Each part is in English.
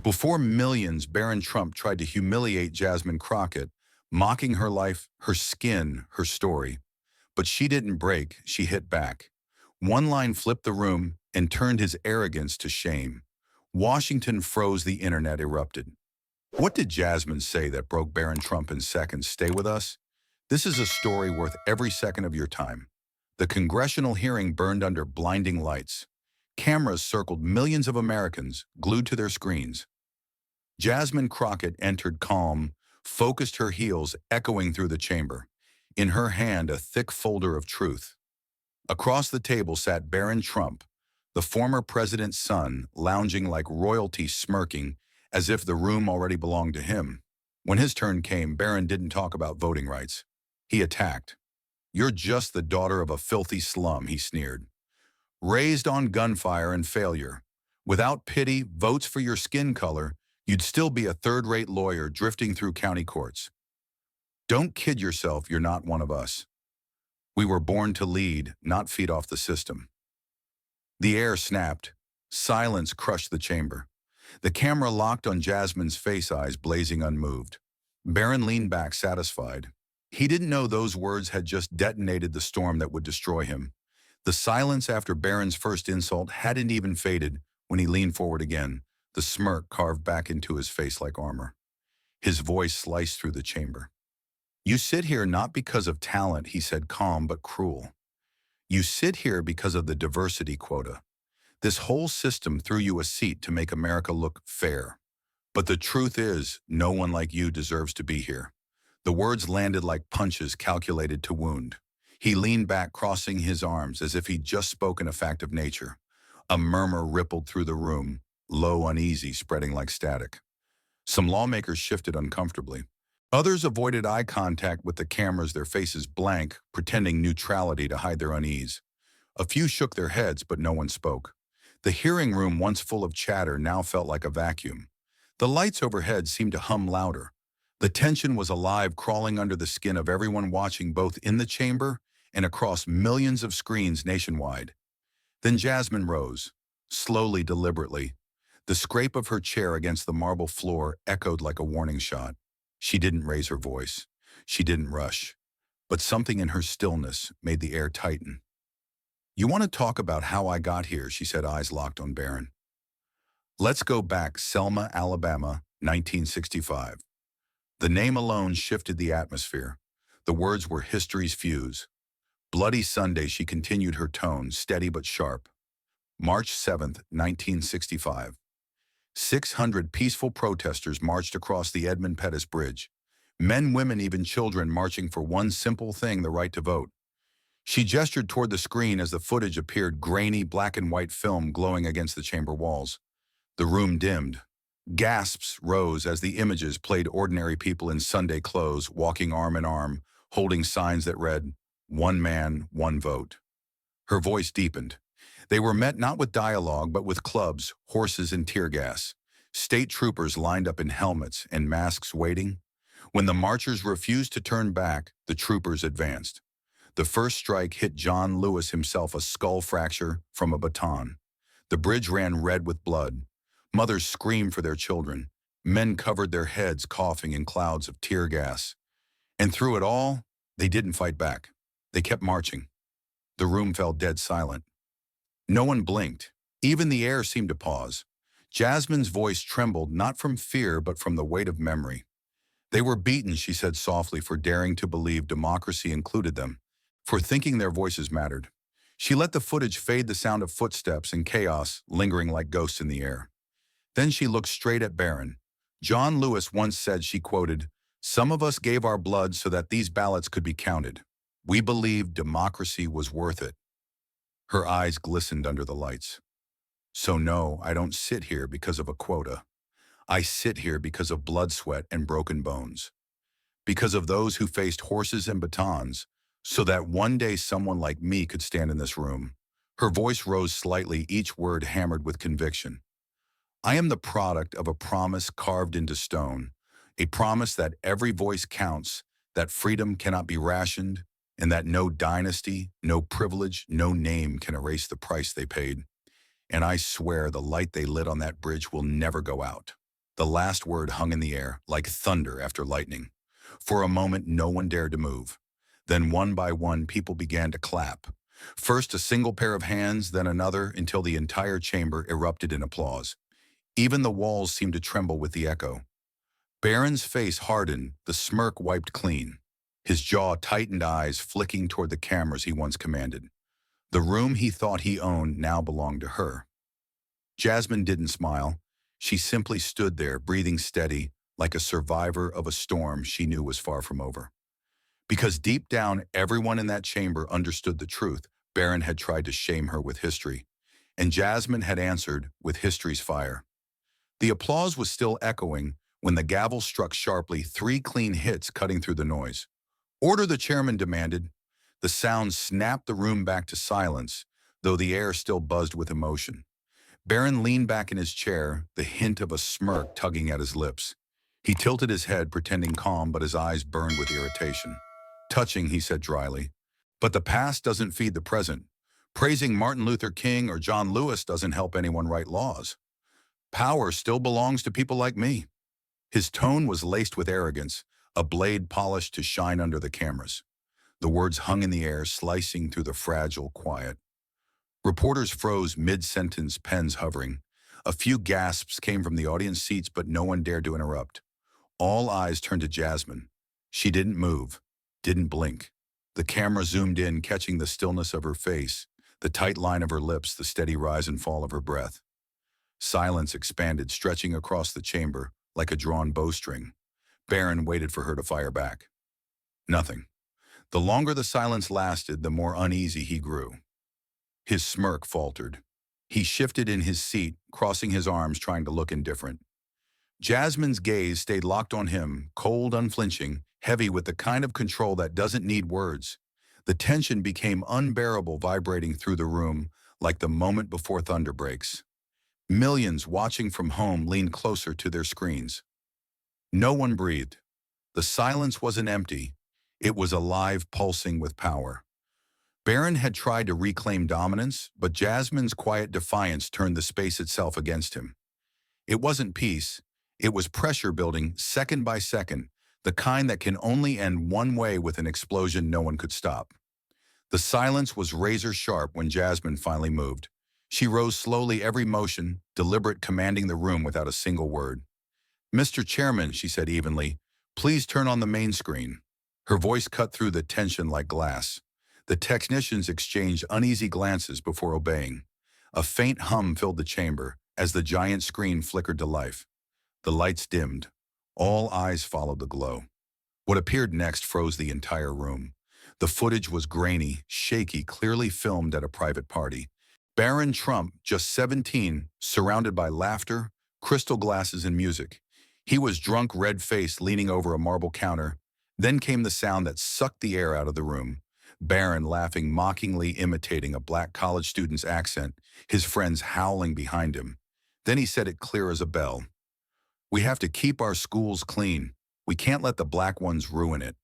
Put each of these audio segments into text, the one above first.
Before millions, Barron Trump tried to humiliate Jasmine Crockett, mocking her life, her skin, her story. But she didn't break, she hit back. One line flipped the room and turned his arrogance to shame. Washington froze, the internet erupted. What did Jasmine say that broke Barron Trump in seconds? Stay with us. This is a story worth every second of your time. The congressional hearing burned under blinding lights. Cameras circled millions of Americans, glued to their screens. Jasmine Crockett entered calm, focused, her heels echoing through the chamber. In her hand, a thick folder of truth. Across the table sat Barron Trump, the former president's son, lounging like royalty, smirking, as if the room already belonged to him. When his turn came, Barron didn't talk about voting rights. He attacked. "You're just the daughter of a filthy slum," he sneered. "Raised on gunfire and failure. Without pity, votes for your skin color, you'd still be a third-rate lawyer drifting through county courts. Don't kid yourself, you're not one of us. We were born to lead, not feed off the system." The air snapped. Silence crushed the chamber. The camera locked on Jasmine's face, eyes blazing unmoved. Barron leaned back, satisfied. He didn't know those words had just detonated the storm that would destroy him. The silence after Barron's first insult hadn't even faded when he leaned forward again, the smirk carved back into his face like armor. His voice sliced through the chamber. "You sit here not because of talent," he said, calm but cruel. "You sit here because of the diversity quota. This whole system threw you a seat to make America look fair. But the truth is, no one like you deserves to be here." The words landed like punches calculated to wound. He leaned back, crossing his arms as if he'd just spoken a fact of nature. A murmur rippled through the room, low, uneasy, spreading like static. Some lawmakers shifted uncomfortably. Others avoided eye contact with the cameras, their faces blank, pretending neutrality to hide their unease. A few shook their heads, but no one spoke. The hearing room, once full of chatter, now felt like a vacuum. The lights overhead seemed to hum louder. The tension was alive, crawling under the skin of everyone watching, both in the chamber and across millions of screens nationwide. Then Jasmine rose, slowly, deliberately. The scrape of her chair against the marble floor echoed like a warning shot. She didn't raise her voice. She didn't rush. But something in her stillness made the air tighten. "You want to talk about how I got here?" she said, eyes locked on Barron. "Let's go back, Selma, Alabama, 1965. The name alone shifted the atmosphere. The words were history's fuse. "Bloody Sunday," she continued, her tone steady but sharp. "March 7th, 1965. 600 peaceful protesters marched across the Edmund Pettus Bridge. Men, women, even children marching for one simple thing, the right to vote." She gestured toward the screen as the footage appeared, grainy black and white film glowing against the chamber walls. The room dimmed. Gasps rose as the images played, ordinary people in Sunday clothes, walking arm in arm, holding signs that read, "One man, one vote." Her voice deepened. They were met not with dialogue, but with clubs, horses, and tear gas. State troopers lined up in helmets and masks waiting. When the marchers refused to turn back, the troopers advanced. The first strike hit John Lewis himself, a skull fracture from a baton. The bridge ran red with blood. Mothers screamed for their children. Men covered their heads, coughing in clouds of tear gas. And through it all, they didn't fight back. They kept marching. The room fell dead silent. No one blinked. Even the air seemed to pause. Jasmine's voice trembled, not from fear, but from the weight of memory. "They were beaten," she said softly, "for daring to believe democracy included them, for thinking their voices mattered." She let the footage fade, the sound of footsteps and chaos lingering like ghosts in the air. Then she looked straight at Barron. "John Lewis once said," she quoted, "some of us gave our blood so that these ballots could be counted. We believed democracy was worth it." Her eyes glistened under the lights. "So no, I don't sit here because of a quota. I sit here because of blood, sweat, and broken bones. Because of those who faced horses and batons, so that one day someone like me could stand in this room." Her voice rose slightly, each word hammered with conviction. "I am the product of a promise carved into stone, a promise that every voice counts, that freedom cannot be rationed, and that no dynasty, no privilege, no name can erase the price they paid. And I swear the light they lit on that bridge will never go out." The last word hung in the air, like thunder after lightning. For a moment, no one dared to move. Then one by one, people began to clap. First a single pair of hands, then another, until the entire chamber erupted in applause. Even the walls seemed to tremble with the echo. Barron's face hardened, the smirk wiped clean. His jaw tightened, eyes flicking toward the cameras he once commanded. The room he thought he owned now belonged to her. Jasmine didn't smile. She simply stood there, breathing steady, like a survivor of a storm she knew was far from over. Because deep down, everyone in that chamber understood the truth. Barron had tried to shame her with history, and Jasmine had answered with history's fire. The applause was still echoing when the gavel struck sharply, 3 clean hits cutting through the noise. Order, the chairman demanded. The sound snapped the room back to silence, though the air still buzzed with emotion. Barron leaned back in his chair, the hint of a smirk tugging at his lips. He tilted his head, pretending calm, but his eyes burned with irritation. Touching, he said dryly. But the past doesn't feed the present. Praising Martin Luther King or John Lewis doesn't help anyone write laws. Power still belongs to people like me. His tone was laced with arrogance, a blade polished to shine under the cameras. The words hung in the air, slicing through the fragile quiet. Reporters froze mid-sentence, pens hovering. A few gasps came from the audience seats, but no one dared to interrupt. All eyes turned to Jasmine. She didn't move, didn't blink. The camera zoomed in, catching the stillness of her face, the tight line of her lips, the steady rise and fall of her breath. Silence expanded, stretching across the chamber like a drawn bowstring. Barron waited for her to fire back. Nothing. The longer the silence lasted, the more uneasy he grew. His smirk faltered. He shifted in his seat, crossing his arms, trying to look indifferent. Jasmine's gaze stayed locked on him, cold, unflinching, heavy with the kind of control that doesn't need words. The tension became unbearable, vibrating through the room like the moment before thunder breaks. Millions watching from home leaned closer to their screens. No one breathed. The silence wasn't empty. It was alive, pulsing with power. Barron had tried to reclaim dominance, but Jasmine's quiet defiance turned the space itself against him. It wasn't peace. It was pressure building, second by second, the kind that can only end one way, with an explosion no one could stop. The silence was razor sharp when Jasmine finally moved. She rose slowly, every motion deliberate, commanding the room without a single word. "Mr. Chairman," she said evenly, "please turn on the main screen." Her voice cut through the tension like glass. The technicians exchanged uneasy glances before obeying. A faint hum filled the chamber as the giant screen flickered to life. The lights dimmed. All eyes followed the glow. What appeared next froze the entire room. The footage was grainy, shaky, clearly filmed at a private party. Barron Trump, just 17, surrounded by laughter, crystal glasses, and music. He was drunk, red-faced, leaning over a marble counter. Then came the sound that sucked the air out of the room. Barron laughing mockingly, imitating a black college student's accent, his friends howling behind him. Then he said it clear as a bell. "We have to keep our schools clean. We can't let the black ones ruin it."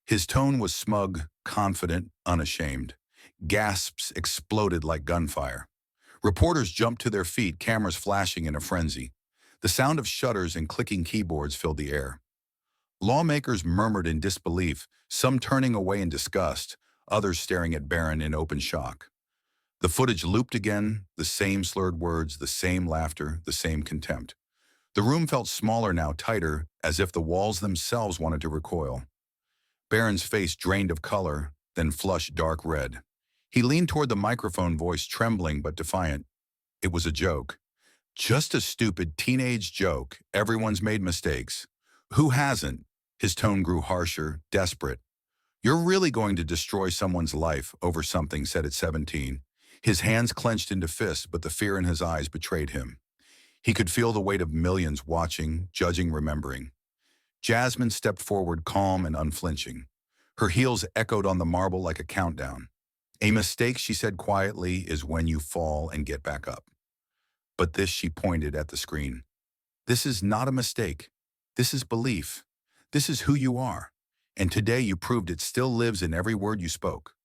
His tone was smug, confident, unashamed. Gasps exploded like gunfire. Reporters jumped to their feet, cameras flashing in a frenzy. The sound of shutters and clicking keyboards filled the air. Lawmakers murmured in disbelief, some turning away in disgust, others staring at Barron in open shock. The footage looped again, the same slurred words, the same laughter, the same contempt. The room felt smaller now, tighter, as if the walls themselves wanted to recoil. Barron's face drained of color, then flushed dark red. He leaned toward the microphone, voice trembling but defiant. It was a joke. Just a stupid teenage joke. Everyone's made mistakes. Who hasn't? His tone grew harsher, desperate. "You're really going to destroy someone's life over something said at 17. His hands clenched into fists, but the fear in his eyes betrayed him. He could feel the weight of millions watching, judging, remembering. Jasmine stepped forward, calm and unflinching. Her heels echoed on the marble like a countdown. "A mistake," she said quietly, "is when you fall and get back up. But this," she pointed at the screen, "this is not a mistake. This is belief. This is who you are. And today you proved it still lives in every word you spoke."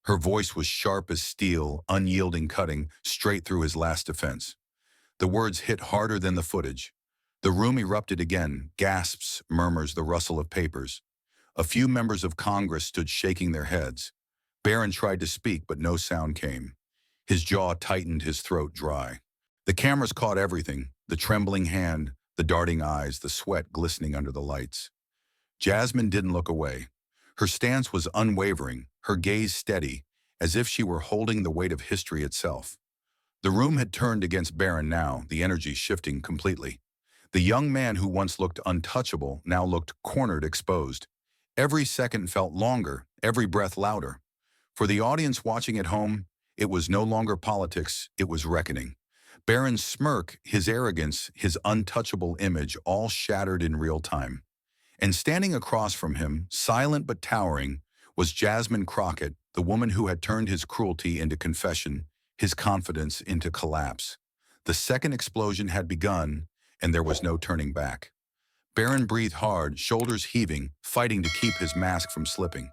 Her voice was sharp as steel, unyielding, cutting straight through his last defense. The words hit harder than the footage. The room erupted again, gasps, murmurs, the rustle of papers. A few members of Congress stood shaking their heads. Barron tried to speak, but no sound came. His jaw tightened, his throat dry. The cameras caught everything, the trembling hand, the darting eyes, the sweat glistening under the lights. Jasmine didn't look away. Her stance was unwavering, her gaze steady, as if she were holding the weight of history itself. The room had turned against Barron now, the energy shifting completely. The young man who once looked untouchable now looked cornered, exposed. Every second felt longer, every breath louder. For the audience watching at home, it was no longer politics, it was reckoning. Barron's smirk, his arrogance, his untouchable image all shattered in real time. And standing across from him, silent but towering, was Jasmine Crockett, the woman who had turned his cruelty into confession, his confidence into collapse. The second explosion had begun, and there was no turning back. Barron breathed hard, shoulders heaving, fighting to keep his mask from slipping.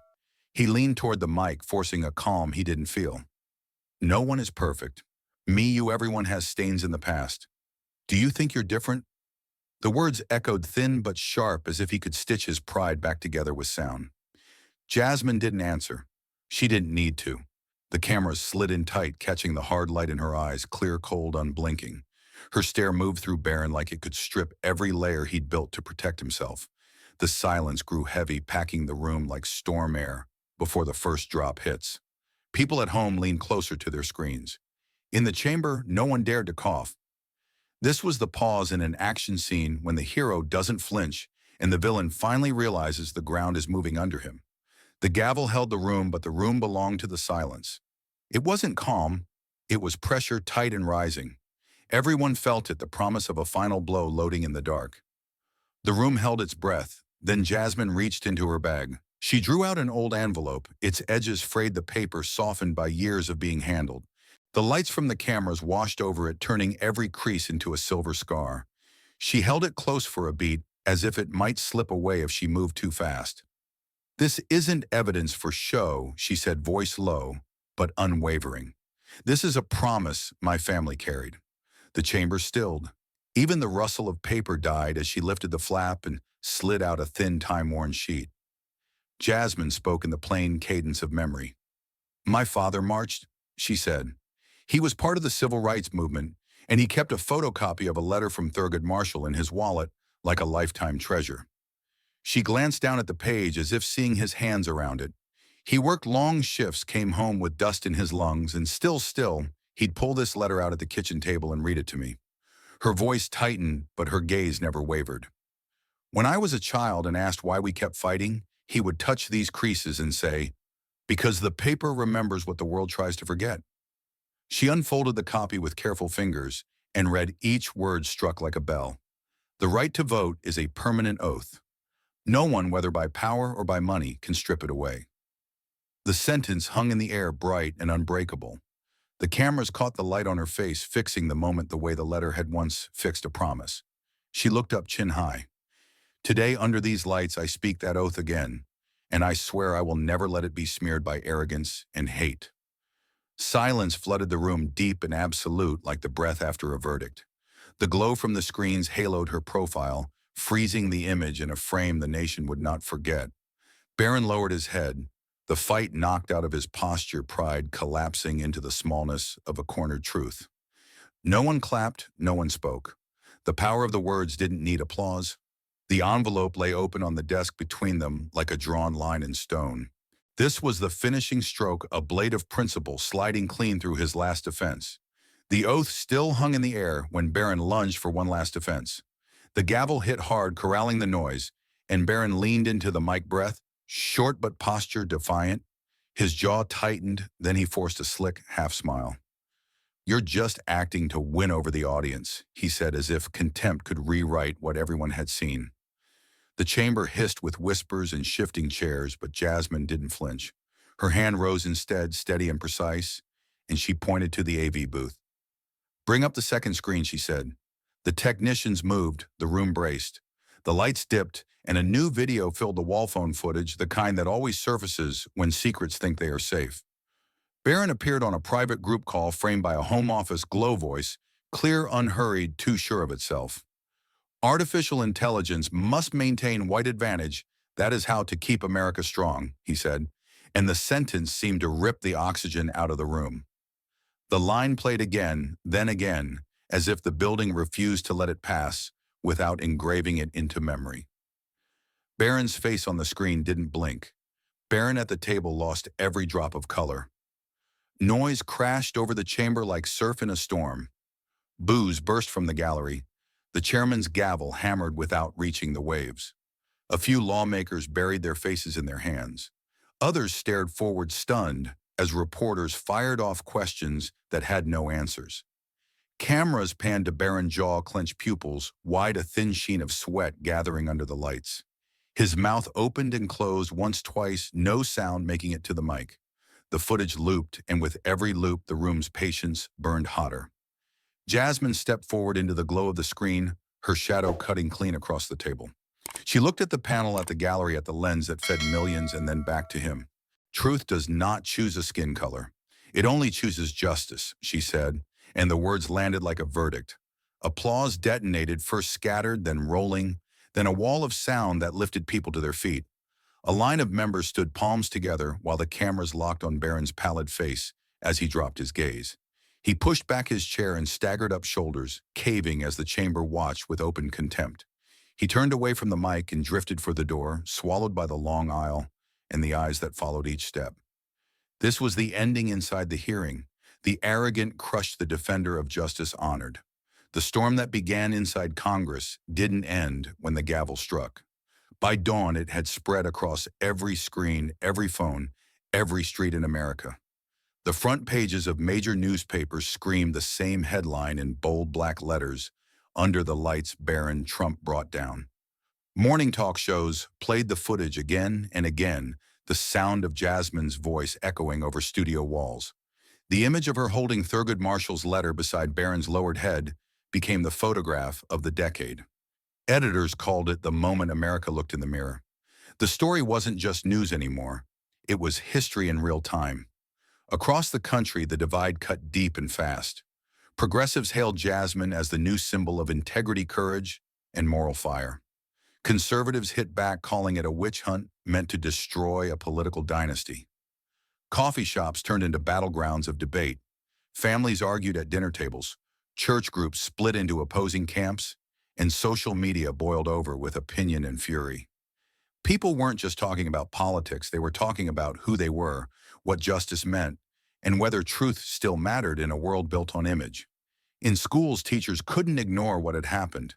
He leaned toward the mic, forcing a calm he didn't feel. No one is perfect. Me, you, everyone has stains in the past. Do you think you're different? The words echoed thin but sharp, as if he could stitch his pride back together with sound. Jasmine didn't answer. She didn't need to. The cameras slid in tight, catching the hard light in her eyes, clear, cold, unblinking. Her stare moved through Barron like it could strip every layer he'd built to protect himself. The silence grew heavy, packing the room like storm air before the first drop hits. People at home leaned closer to their screens. In the chamber, no one dared to cough. This was the pause in an action scene when the hero doesn't flinch and the villain finally realizes the ground is moving under him. The gavel held the room, but the room belonged to the silence. It wasn't calm. It was pressure, tight and rising. Everyone felt it, the promise of a final blow loading in the dark. The room held its breath. Then Jasmine reached into her bag. She drew out an old envelope, its edges frayed, the paper softened by years of being handled. The lights from the cameras washed over it, turning every crease into a silver scar. She held it close for a beat, as if it might slip away if she moved too fast. "This isn't evidence for show," she said, voice low, but unwavering. "This is a promise my family carried." The chamber stilled. Even the rustle of paper died as she lifted the flap and slid out a thin, time-worn sheet. Jasmine spoke in the plain cadence of memory. "My father marched," she said. "He was part of the civil rights movement, and he kept a photocopy of a letter from Thurgood Marshall in his wallet like a lifetime treasure." She glanced down at the page as if seeing his hands around it. "He worked long shifts, came home with dust in his lungs, and still, he'd pull this letter out at the kitchen table and read it to me." Her voice tightened, but her gaze never wavered. "When I was a child and asked why we kept fighting, he would touch these creases and say, 'Because the paper remembers what the world tries to forget.'" She unfolded the copy with careful fingers and read each word struck like a bell. "The right to vote is a permanent oath. No one, whether by power or by money, can strip it away." The sentence hung in the air, bright and unbreakable. The cameras caught the light on her face, fixing the moment the way the letter had once fixed a promise. She looked up, chin high. "Today, under these lights, I speak that oath again, and I swear I will never let it be smeared by arrogance and hate." Silence flooded the room, deep and absolute, like the breath after a verdict. The glow from the screens haloed her profile, freezing the image in a frame the nation would not forget. Barron lowered his head, the fight knocked out of his posture, pride collapsing into the smallness of a cornered truth. No one clapped, no one spoke. The power of the words didn't need applause. The envelope lay open on the desk between them like a drawn line in stone. This was the finishing stroke, a blade of principle sliding clean through his last defense. The oath still hung in the air when Barron lunged for one last defense. The gavel hit hard, corralling the noise, and Barron leaned into the mic, breath, short but posture defiant. His jaw tightened, then he forced a slick half-smile. "You're just acting to win over the audience," he said, as if contempt could rewrite what everyone had seen. The chamber hissed with whispers and shifting chairs, but Jasmine didn't flinch. Her hand rose instead, steady and precise, and she pointed to the AV booth. "Bring up the second screen," she said. The technicians moved, the room braced. The lights dipped, and a new video filled the wall phone footage, the kind that always surfaces when secrets think they are safe. Barron appeared on a private group call framed by a home office glow voice, clear, unhurried, too sure of itself. Artificial intelligence must maintain white advantage. That is how to keep America strong, he said, and the sentence seemed to rip the oxygen out of the room. The line played again, then again, as if the building refused to let it pass without engraving it into memory. Barron's face on the screen didn't blink. Barron at the table lost every drop of color. Noise crashed over the chamber like surf in a storm. Boos burst from the gallery. The chairman's gavel hammered without reaching the waves. A few lawmakers buried their faces in their hands. Others stared forward stunned as reporters fired off questions that had no answers. Cameras panned to Barron's jaw-clenched pupils, wide a thin sheen of sweat gathering under the lights. His mouth opened and closed once, twice, no sound making it to the mic. The footage looped, and with every loop, the room's patience burned hotter. Jasmine stepped forward into the glow of the screen, her shadow cutting clean across the table. She looked at the panel, at the gallery, at the lens that fed millions, and then back to him. Truth does not choose a skin color. It only chooses justice, she said, and the words landed like a verdict. Applause detonated, first scattered, then rolling, then a wall of sound that lifted people to their feet. A line of members stood palms together while the cameras locked on Barron's pallid face as he dropped his gaze. He pushed back his chair and staggered up, shoulders caving as the chamber watched with open contempt. He turned away from the mic and drifted for the door, swallowed by the long aisle and the eyes that followed each step. This was the ending inside the hearing. The arrogant crushed, the defender of justice honored. The storm that began inside Congress didn't end when the gavel struck. By dawn, it had spread across every screen, every phone, every street in America. The front pages of major newspapers screamed the same headline in bold black letters, "Under the lights Barron Trump brought down." Morning talk shows played the footage again and again, the sound of Jasmine's voice echoing over studio walls. The image of her holding Thurgood Marshall's letter beside Barron's lowered head became the photograph of the decade. Editors called it the moment America looked in the mirror. The story wasn't just news anymore. It was history in real time. Across the country, the divide cut deep and fast. Progressives hailed Jasmine as the new symbol of integrity, courage, and moral fire. Conservatives hit back, calling it a witch hunt meant to destroy a political dynasty. Coffee shops turned into battlegrounds of debate. Families argued at dinner tables. Church groups split into opposing camps, and social media boiled over with opinion and fury. People weren't just talking about politics, they were talking about who they were, what justice meant, and whether truth still mattered in a world built on image. In schools, teachers couldn't ignore what had happened.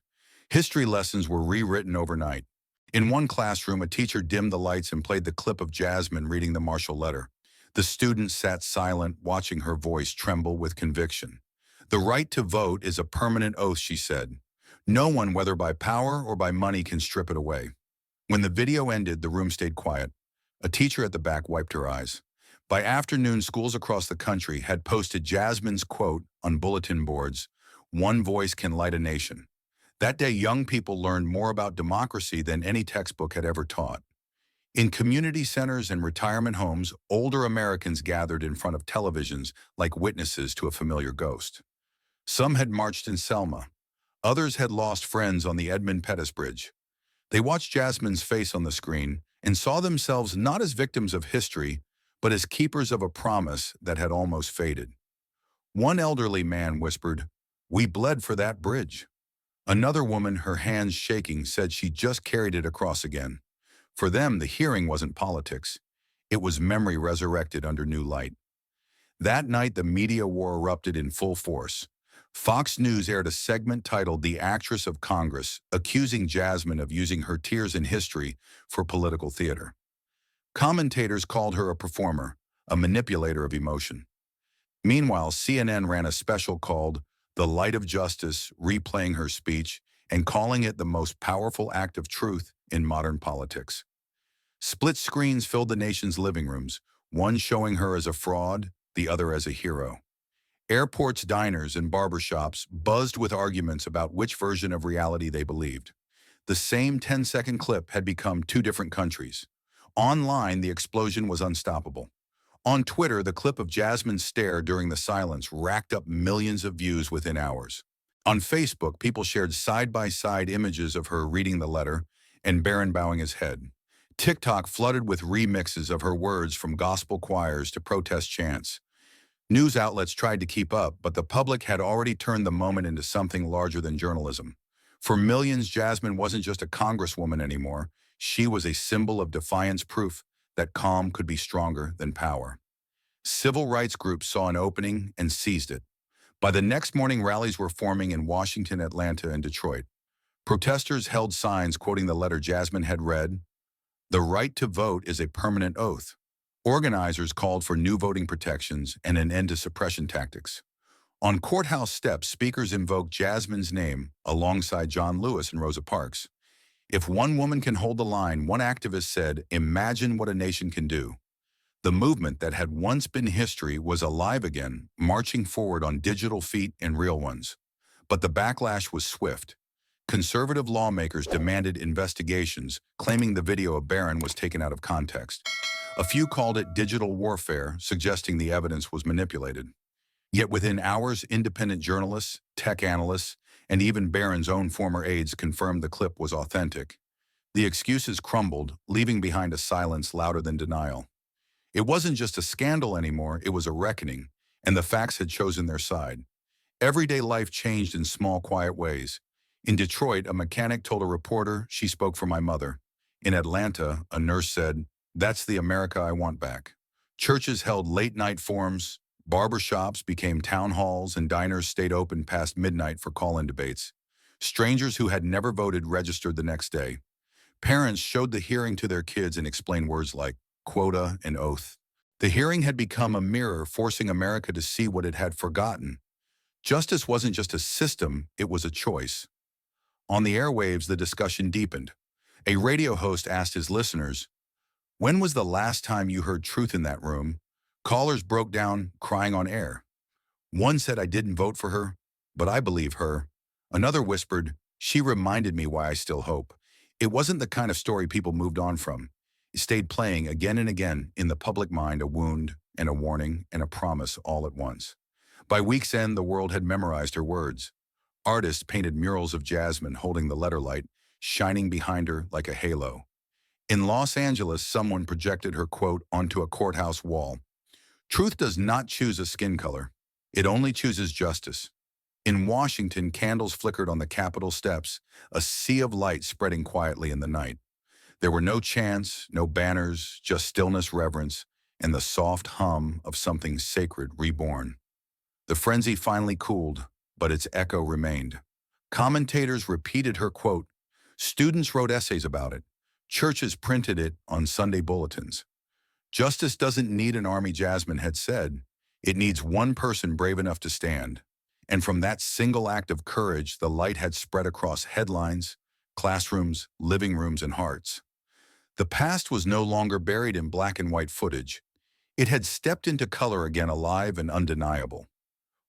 History lessons were rewritten overnight. In one classroom, a teacher dimmed the lights and played the clip of Jasmine reading the Marshall letter. The students sat silent, watching her voice tremble with conviction. "The right to vote is a permanent oath," she said. "No one, whether by power or by money, can strip it away." When the video ended, the room stayed quiet. A teacher at the back wiped her eyes. By afternoon, schools across the country had posted Jasmine's quote on bulletin boards, "One voice can light a nation." That day, young people learned more about democracy than any textbook had ever taught. In community centers and retirement homes, older Americans gathered in front of televisions like witnesses to a familiar ghost. Some had marched in Selma. Others had lost friends on the Edmund Pettus Bridge. They watched Jasmine's face on the screen and saw themselves not as victims of history, but as keepers of a promise that had almost faded. One elderly man whispered, "We bled for that bridge." Another woman, her hands shaking, said she just carried it across again. For them, the hearing wasn't politics. It was memory resurrected under new light. That night, the media war erupted in full force. Fox News aired a segment titled "The Actress of Congress," accusing Jasmine of using her tears in history for political theater. Commentators called her a performer, a manipulator of emotion. Meanwhile, CNN ran a special called "The Light of Justice," replaying her speech and calling it the most powerful act of truth in modern politics. Split screens filled the nation's living rooms, one showing her as a fraud, the other as a hero. Airports, diners, and barbershops buzzed with arguments about which version of reality they believed. The same 10-second clip had become two different countries. Online, the explosion was unstoppable. On Twitter, the clip of Jasmine's stare during the silence racked up millions of views within hours. On Facebook, people shared side-by-side images of her reading the letter and Barron bowing his head. TikTok flooded with remixes of her words from gospel choirs to protest chants. News outlets tried to keep up, but the public had already turned the moment into something larger than journalism. For millions, Jasmine wasn't just a congresswoman anymore. She was a symbol of defiance, proof that calm could be stronger than power. Civil rights groups saw an opening and seized it. By the next morning, rallies were forming in Washington, Atlanta, and Detroit. Protesters held signs quoting the letter Jasmine had read. The right to vote is a permanent oath. Organizers called for new voting protections and an end to suppression tactics. On courthouse steps, speakers invoked Jasmine's name alongside John Lewis and Rosa Parks. If one woman can hold the line, one activist said, imagine what a nation can do. The movement that had once been history was alive again, marching forward on digital feet and real ones. But the backlash was swift. Conservative lawmakers demanded investigations, claiming the video of Barron was taken out of context. A few called it digital warfare, suggesting the evidence was manipulated. Yet within hours, independent journalists, tech analysts, and even Barron's own former aides confirmed the clip was authentic. The excuses crumbled, leaving behind a silence louder than denial. It wasn't just a scandal anymore, it was a reckoning, and the facts had chosen their side. Everyday life changed in small, quiet ways. In Detroit, a mechanic told a reporter, she spoke for my mother. In Atlanta, a nurse said, that's the America I want back. Churches held late-night forums, barbershops became town halls, and diners stayed open past midnight for call-in debates. Strangers who had never voted registered the next day. Parents showed the hearing to their kids and explained words like quota and oath. The hearing had become a mirror, forcing America to see what it had forgotten. Justice wasn't just a system, it was a choice. On the airwaves, the discussion deepened. A radio host asked his listeners, when was the last time you heard truth in that room? Callers broke down, crying on air. One said, I didn't vote for her, but I believe her. Another whispered, she reminded me why I still hope. It wasn't the kind of story people moved on from. It stayed playing again and again in the public mind, a wound and a warning and a promise all at once. By week's end, the world had memorized her words. Artists painted murals of Jasmine holding the letter light, shining behind her like a halo. In Los Angeles, someone projected her quote onto a courthouse wall. Truth does not choose a skin color. It only chooses justice. In Washington, candles flickered on the Capitol steps, a sea of light spreading quietly in the night. There were no chants, no banners, just stillness, reverence, and the soft hum of something sacred reborn. The frenzy finally cooled, but its echo remained. Commentators repeated her quote. Students wrote essays about it. Churches printed it on Sunday bulletins. Justice doesn't need an army, Jasmine had said. It needs one person brave enough to stand. And from that single act of courage, the light had spread across headlines, classrooms, living rooms, and hearts. The past was no longer buried in black and white footage. It had stepped into color again, alive and undeniable.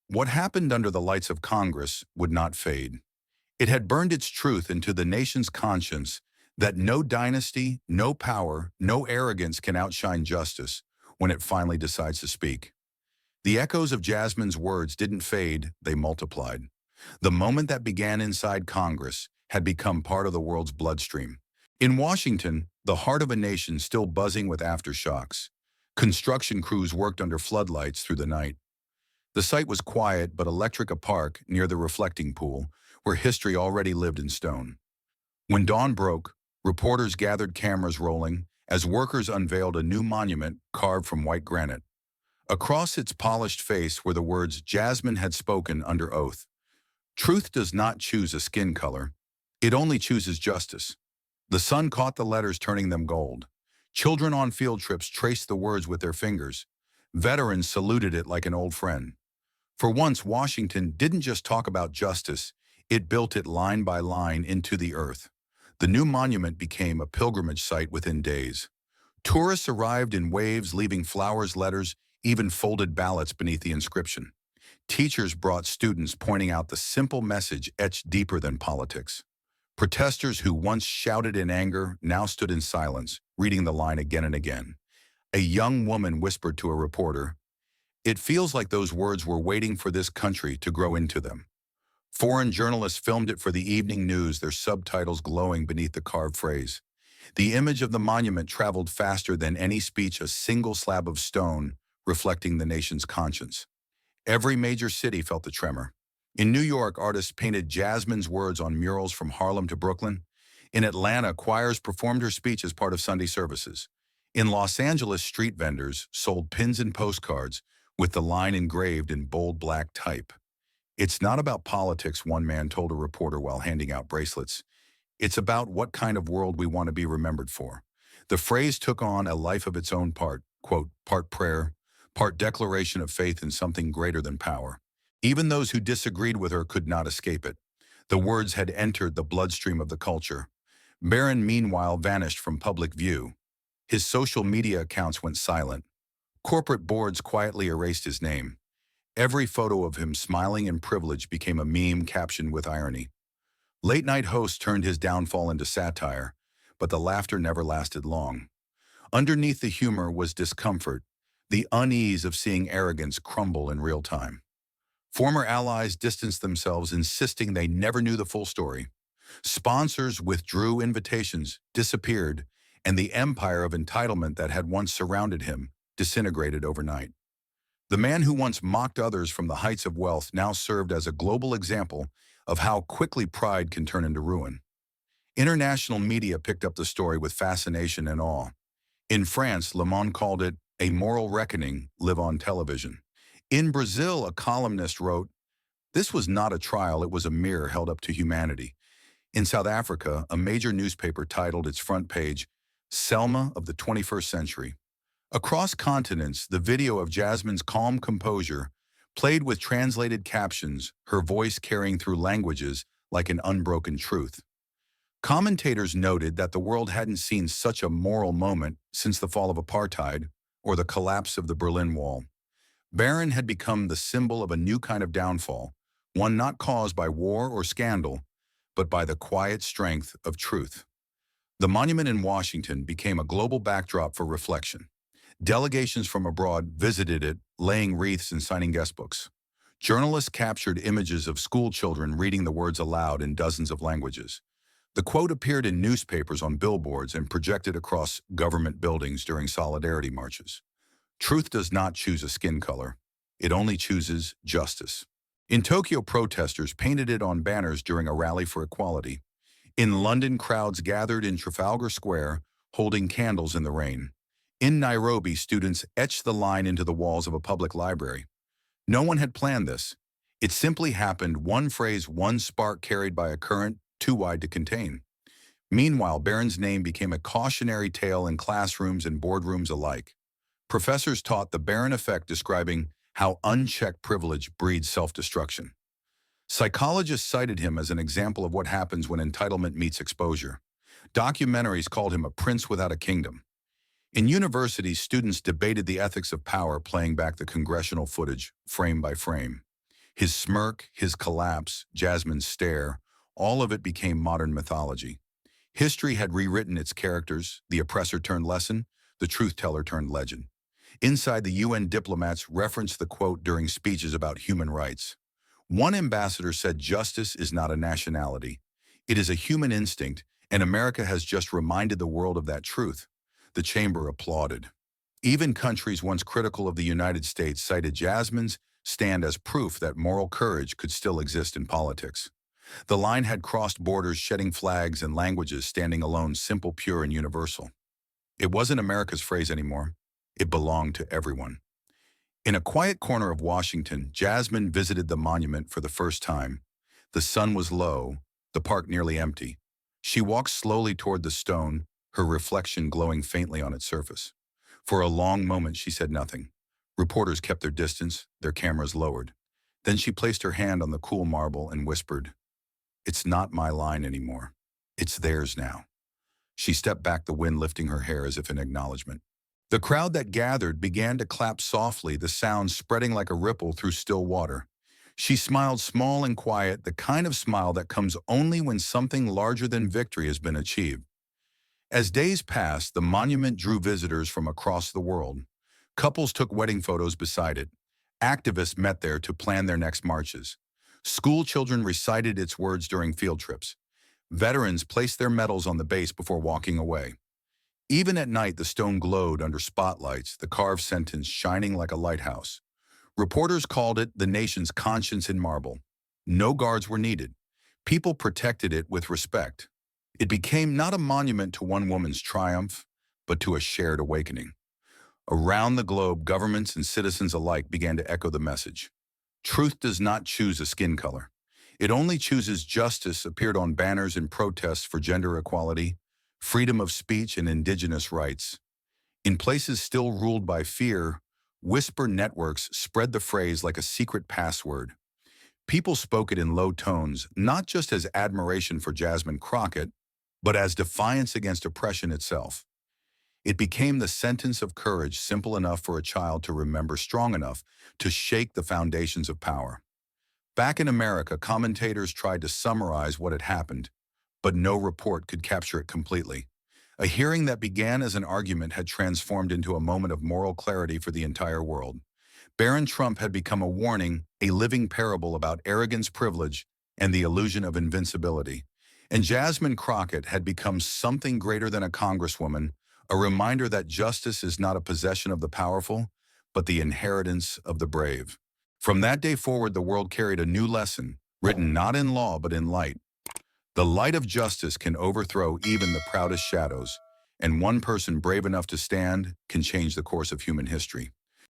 What happened under the lights of Congress would not fade. It had burned its truth into the nation's conscience that no dynasty, no power, no arrogance can outshine justice when it finally decides to speak. The echoes of Jasmine's words didn't fade, they multiplied. The moment that began inside Congress had become part of the world's bloodstream. In Washington, the heart of a nation still buzzing with aftershocks. Construction crews worked under floodlights through the night. The site was quiet but electric, a park near the reflecting pool, where history already lived in stone. When dawn broke, reporters gathered, cameras rolling, as workers unveiled a new monument carved from white granite. Across its polished face were the words Jasmine had spoken under oath. Truth does not choose a skin color. It only chooses justice. The sun caught the letters, turning them gold. Children on field trips traced the words with their fingers. Veterans saluted it like an old friend. For once, Washington didn't just talk about justice, it built it line by line into the earth. The new monument became a pilgrimage site within days. Tourists arrived in waves, leaving flowers, letters, even folded ballots beneath the inscription. Teachers brought students, pointing out the simple message etched deeper than politics. Protesters who once shouted in anger now stood in silence, reading the line again and again. A young woman whispered to a reporter, "It feels like those words were waiting for this country to grow into them." Foreign journalists filmed it for the evening news, their subtitles glowing beneath the carved phrase. The image of the monument traveled faster than any speech, a single slab of stone reflecting the nation's conscience. Every major city felt the tremor. In New York, artists painted Jasmine's words on murals from Harlem to Brooklyn. In Atlanta, choirs performed her speech as part of Sunday services. In Los Angeles, street vendors sold pins and postcards with the line engraved in bold black type. "It's not about politics," one man told a reporter while handing out bracelets. "It's about what kind of world we want to be remembered for." The phrase took on a life of its own, quote, part prayer, part declaration of faith in something greater than power. Even those who disagreed with her could not escape it. The words had entered the bloodstream of the culture. Barron, meanwhile, vanished from public view. His social media accounts went silent. Corporate boards quietly erased his name. Every photo of him smiling in privilege became a meme captioned with irony. Late-night hosts turned his downfall into satire, but the laughter never lasted long. Underneath the humor was discomfort, the unease of seeing arrogance crumble in real time. Former allies distanced themselves, insisting they never knew the full story. Sponsors withdrew invitations, disappeared, and the empire of entitlement that had once surrounded him disintegrated overnight. The man who once mocked others from the heights of wealth now served as a global example of how quickly pride can turn into ruin. International media picked up the story with fascination and awe. In France, Le Monde called it a moral reckoning live on television. In Brazil, a columnist wrote, "This was not a trial, it was a mirror held up to humanity." In South Africa, a major newspaper titled its front page, "Selma of the 21st Century." Across continents, the video of Jasmine's calm composure played with translated captions, her voice carrying through languages like an unbroken truth. Commentators noted that the world hadn't seen such a moral moment since the fall of apartheid or the collapse of the Berlin Wall. Barron had become the symbol of a new kind of downfall, one not caused by war or scandal, but by the quiet strength of truth. The monument in Washington became a global backdrop for reflection. Delegations from abroad visited it, laying wreaths and signing guestbooks. Journalists captured images of school children reading the words aloud in dozens of languages. The quote appeared in newspapers, on billboards, and projected across government buildings during solidarity marches. Truth does not choose a skin color. It only chooses justice. In Tokyo, protesters painted it on banners during a rally for equality. In London, crowds gathered in Trafalgar Square, holding candles in the rain. In Nairobi, students etched the line into the walls of a public library. No one had planned this. It simply happened, one phrase, one spark carried by a current too wide to contain. Meanwhile, Barron's name became a cautionary tale in classrooms and boardrooms alike. Professors taught the Barron effect, describing how unchecked privilege breeds self-destruction. Psychologists cited him as an example of what happens when entitlement meets exposure. Documentaries called him a prince without a kingdom. In universities, students debated the ethics of power, playing back the congressional footage, frame by frame. His smirk, his collapse, Jasmine's stare, all of it became modern mythology. History had rewritten its characters, the oppressor turned lesson, the truth-teller turned legend. Inside the UN, diplomats referenced the quote during speeches about human rights. One ambassador said justice is not a nationality. It is a human instinct, and America has just reminded the world of that truth. The chamber applauded. Even countries once critical of the United States cited Jasmine's stand as proof that moral courage could still exist in politics. The line had crossed borders, shedding flags and languages, standing alone, simple, pure, and universal. It wasn't America's phrase anymore. It belonged to everyone. In a quiet corner of Washington, Jasmine visited the monument for the first time. The sun was low, the park nearly empty. She walked slowly toward the stone, her reflection glowing faintly on its surface. For a long moment, she said nothing. Reporters kept their distance, their cameras lowered. Then she placed her hand on the cool marble and whispered, "It's not my line anymore. It's theirs now." She stepped back, the wind lifting her hair as if in acknowledgement. The crowd that gathered began to clap softly, the sound spreading like a ripple through still water. She smiled, small and quiet, the kind of smile that comes only when something larger than victory has been achieved. As days passed, the monument drew visitors from across the world. Couples took wedding photos beside it. Activists met there to plan their next marches. School children recited its words during field trips. Veterans placed their medals on the base before walking away. Even at night, the stone glowed under spotlights, the carved sentence shining like a lighthouse. Reporters called it the nation's conscience in marble. No guards were needed. People protected it with respect. It became not a monument to one woman's triumph, but to a shared awakening. Around the globe, governments and citizens alike began to echo the message. Truth does not choose a skin color. It only chooses justice appeared on banners in protests for gender equality, freedom of speech, and indigenous rights. In places still ruled by fear, whisper networks spread the phrase like a secret password. People spoke it in low tones, not just as admiration for Jasmine Crockett, but as defiance against oppression itself. It became the sentence of courage simple enough for a child to remember, strong enough to shake the foundations of power. Back in America, commentators tried to summarize what had happened, but no report could capture it completely. A hearing that began as an argument had transformed into a moment of moral clarity for the entire world. Barron Trump had become a warning, a living parable about arrogance, privilege, and the illusion of invincibility. And Jasmine Crockett had become something greater than a congresswoman, a reminder that justice is not a possession of the powerful, but the inheritance of the brave. From that day forward, the world carried a new lesson, written not in law but in light. The light of justice can overthrow even the proudest shadows, and one person brave enough to stand can change the course of human history.